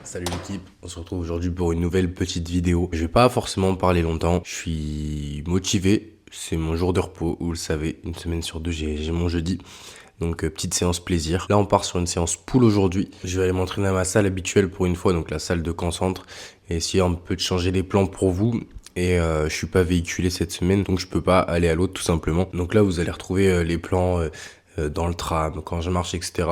Salut l'équipe, on se retrouve aujourd'hui pour une nouvelle petite vidéo. Je vais pas forcément parler longtemps, je suis motivé, c'est mon jour de repos, vous le savez, une semaine sur deux j'ai mon jeudi. Donc petite séance plaisir. Là on part sur une séance pool aujourd'hui. Je vais aller m'entraîner à ma salle habituelle pour une fois, donc la salle de concentre, et essayer un peu de changer les plans pour vous. Et je suis pas véhiculé cette semaine, donc je peux pas aller à l'autre tout simplement. Donc là vous allez retrouver les plans dans le tram, quand je marche, etc.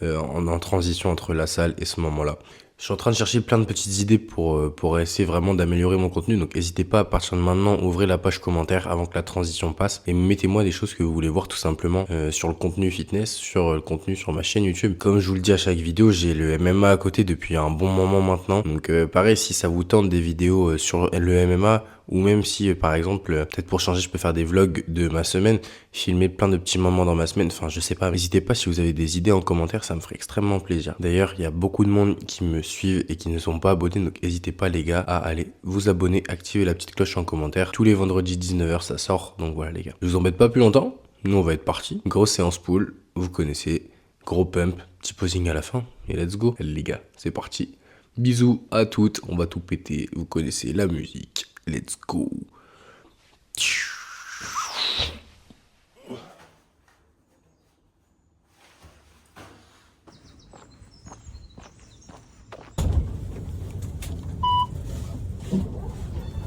En transition entre la salle et ce moment-là. Je suis en train de chercher plein de petites idées pour essayer vraiment d'améliorer mon contenu. Donc n'hésitez pas à partir de maintenant, ouvrez la page commentaire avant que la transition passe. Et mettez-moi des choses que vous voulez voir tout simplement sur le contenu fitness, sur le contenu sur ma chaîne YouTube. Comme je vous le dis à chaque vidéo, j'ai le MMA à côté depuis un bon moment maintenant. Donc pareil, si ça vous tente des vidéos sur le MMA, ou même si, par exemple, peut-être pour changer, je peux faire des vlogs de ma semaine, filmer plein de petits moments dans ma semaine, enfin, je sais pas. N'hésitez pas si vous avez des idées en commentaire, ça me ferait extrêmement plaisir. D'ailleurs, il y a beaucoup de monde qui me suivent et qui ne sont pas abonnés, donc n'hésitez pas les gars à aller vous abonner, activer la petite cloche en commentaire. Tous les vendredis 19h, ça sort, donc voilà les gars. Je vous embête pas plus longtemps, nous on va être partis. Grosse séance pool, vous connaissez, gros pump, petit posing à la fin, et let's go. Allez les gars, c'est parti. Bisous à toutes, on va tout péter, vous connaissez la musique. Let's go.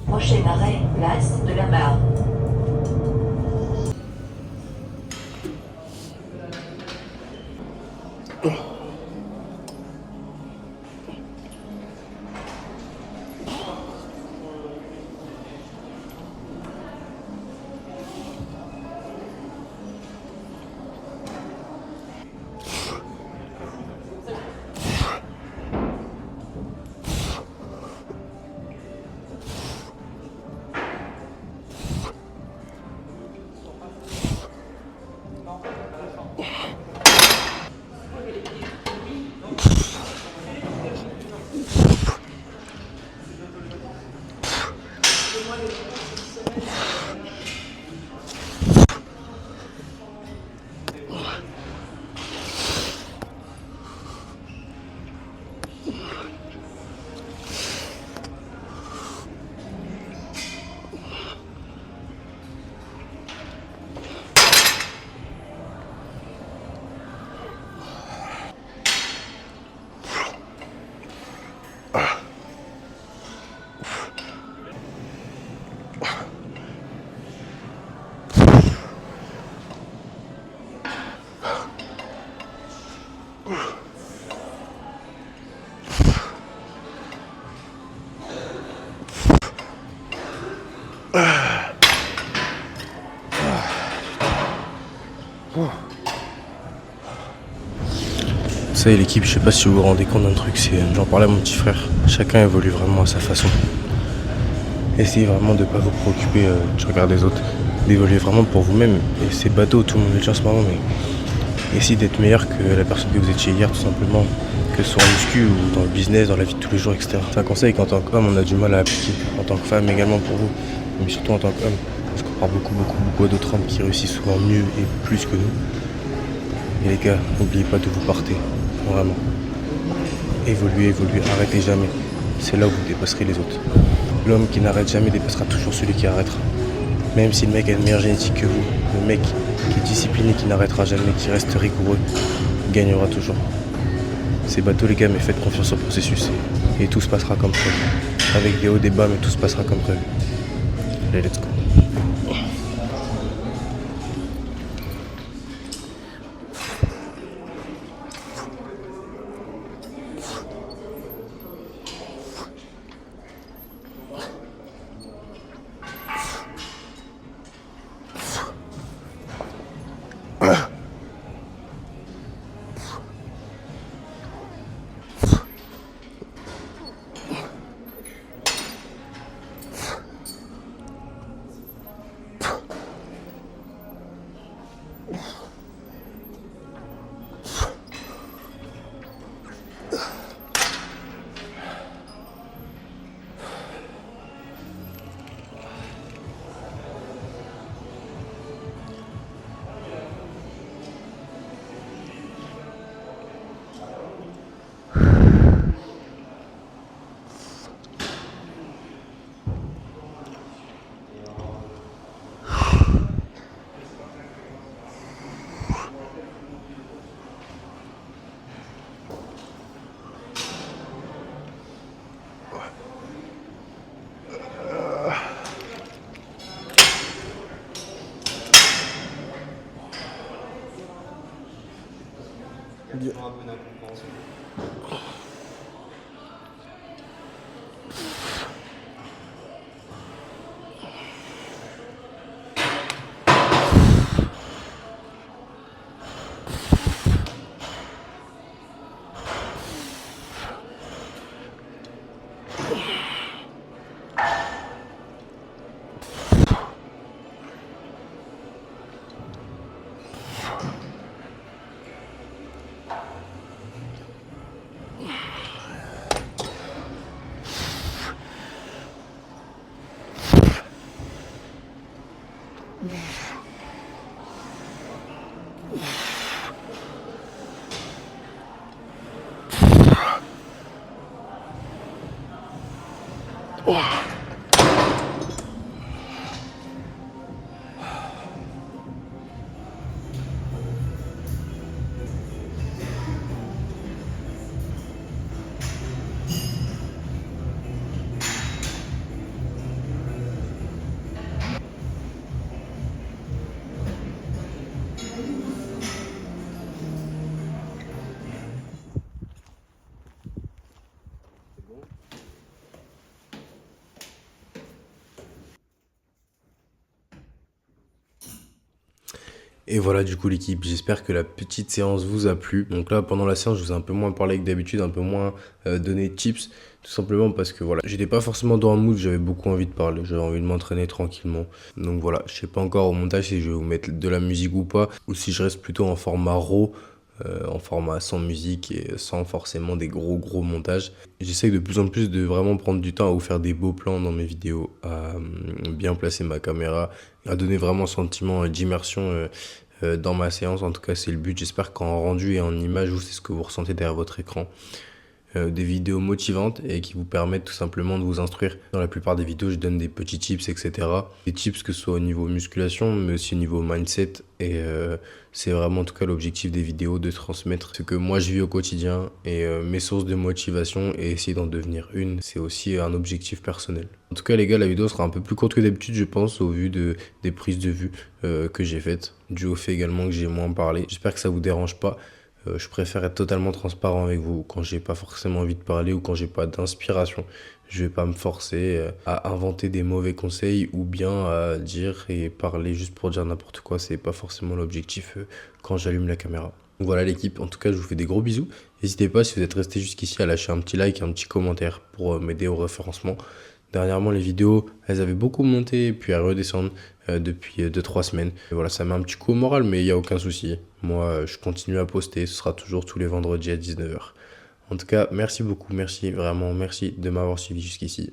Prochain arrêt, place de la Barre. Ça y est l'équipe, je sais pas si vous vous rendez compte d'un truc, c'est j'en parlais à mon petit frère, chacun évolue vraiment à sa façon. Essayez vraiment de pas vous préoccuper du regard des autres, d'évoluer vraiment pour vous-même. Et c'est bateau, tout le monde le dit en ce moment, mais essayez d'être meilleur que la personne que vous étiez hier tout simplement, que ce soit en muscu ou dans le business, dans la vie de tous les jours, etc. C'est un conseil qu'en tant qu'homme on a du mal à appliquer, en tant que femme également pour vous, mais surtout en tant qu'homme, parce qu'on parle beaucoup d'autres hommes qui réussissent souvent mieux et plus que nous. Et les gars, n'oubliez pas de vous porter, vraiment. Évoluez, arrêtez jamais. C'est là où vous dépasserez les autres. L'homme qui n'arrête jamais dépassera toujours celui qui arrêtera. Même si le mec a une meilleure génétique que vous, le mec qui est discipliné, qui n'arrêtera jamais, qui reste rigoureux, gagnera toujours. C'est bateau les gars, mais faites confiance au processus et tout se passera comme prévu. Avec des hauts, des bas, mais tout se passera comme prévu. Allez, let's go. toujours un peu une incompréhension. Et voilà du coup l'équipe, j'espère que la petite séance vous a plu. Donc là pendant la séance je vous ai un peu moins parlé que d'habitude, un peu moins donné de tips. Tout simplement parce que voilà, j'étais pas forcément dans un mood, j'avais beaucoup envie de parler, j'avais envie de m'entraîner tranquillement. Donc voilà, je sais pas encore au montage si je vais vous mettre de la musique ou pas, ou si je reste plutôt en format RAW, en format sans musique et sans forcément des gros montages. J'essaye de plus en plus de vraiment prendre du temps à vous faire des beaux plans dans mes vidéos, à bien placer ma caméra, à donner vraiment un sentiment d'immersion dans ma séance. En tout cas c'est le but, j'espère qu'en rendu et en image, vous c'est ce que vous ressentez derrière votre écran. Des vidéos motivantes et qui vous permettent tout simplement de vous instruire. Dans la plupart des vidéos, je donne des petits tips, etc. Des tips que ce soit au niveau musculation, mais aussi au niveau mindset. Et c'est vraiment en tout cas l'objectif des vidéos, de transmettre ce que moi je vis au quotidien et mes sources de motivation et essayer d'en devenir une. C'est aussi un objectif personnel. En tout cas les gars, la vidéo sera un peu plus courte que d'habitude, je pense, au vu des prises de vue que j'ai faites. Dû au fait également que j'ai moins parlé. J'espère que ça vous dérange pas. Je préfère être totalement transparent avec vous quand j'ai pas forcément envie de parler ou quand j'ai pas d'inspiration. Je vais pas me forcer à inventer des mauvais conseils ou bien à dire et parler juste pour dire n'importe quoi. C'est pas forcément l'objectif quand j'allume la caméra. Donc voilà l'équipe, en tout cas je vous fais des gros bisous. N'hésitez pas si vous êtes resté jusqu'ici à lâcher un petit like et un petit commentaire pour m'aider au référencement. Dernièrement, les vidéos, elles avaient beaucoup monté et puis elles redescendent depuis 2-3 semaines. Et voilà, ça met un petit coup au moral, mais il n'y a aucun souci. Moi, je continue à poster. Ce sera toujours tous les vendredis à 19h. En tout cas, merci beaucoup. Merci, vraiment, merci de m'avoir suivi jusqu'ici.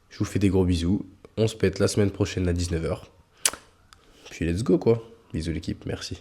Je vous fais des gros bisous. On se pète la semaine prochaine à 19h. Puis let's go, quoi. Bisous l'équipe, merci.